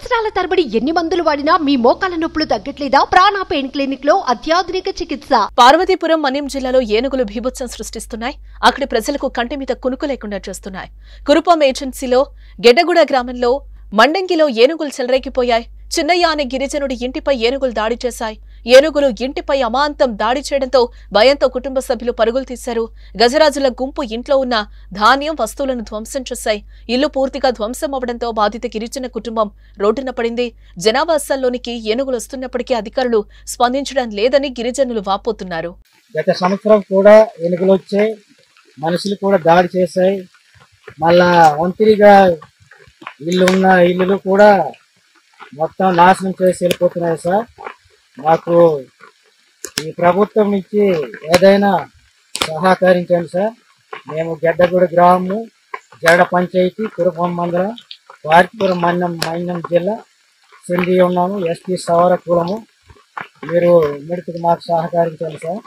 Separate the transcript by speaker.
Speaker 1: సంవత్సరాల తరబడి ఎన్ని మందులు వాడినా మీ మోకాల నొప్పులు తగ్గట్లేదా? ప్రాణ పెయిన్ క్లినిక్ లో అత్యాధునిక చికిత్స.
Speaker 2: పార్వతీపురం మన్యం జిల్లాలో ఏనుగులు బీభత్సం సృష్టిస్తున్నాయి. అక్కడి ప్రజలకు కంటి మీద కునుకు లేకుండా చేస్తున్నాయి. కురుపాం ఏజెన్సీలో గెడ్డగూడ గ్రామంలో మండంగిలో ఏనుగులు చెలరేగిపోయాయి. చిన్నయ్య అనే గిరిజనుడి ఇంటిపై ఏనుగులు దాడి చేశాయి. ఏనుగులు ఇంటిపై అమాంతం దాడి చేయడంతో భయంతో కుటుంబ సభ్యులు పరుగులు తీశారు. గజరాజుల గుంపు ఇంట్లో ఉన్న ధాన్యం వస్తువులను ధ్వంసం చేశాయి. ఇల్లు పూర్తిగా ధ్వంసం అవడంతో బాధిత గిరిజన కుటుంబం రోడ్డున పడింది. జనావాసాల్లోనికి ఏనుగులు వస్తున్నప్పటికీ అధికారులు స్పందించడం లేదని గిరిజనులు వాపోతున్నారు.
Speaker 3: గత సంవత్సరం కూడా ఏనుగులు వచ్చాయి, మనుషులు కూడా దాడి చేశాయి. మళ్ళా ఒంటరిగా ఇల్లులు కూడా మొత్తం నాశనం చేసి వెళ్ళిపోతున్నాయి సార్. మాకు ఈ ప్రభుత్వం నుంచి ఏదైనా సహకరించండి సార్. మేము గెడ్డగూడ గ్రామము, జడ పంచాయతీ, కురుపాం మండలం, పార్వతీపురం మన్యం జిల్లా చెంది ఉన్నాము. ఎస్టీ సౌర కులము. మీరు ఇమ్మడికి మాకు సహకరించండి సార్.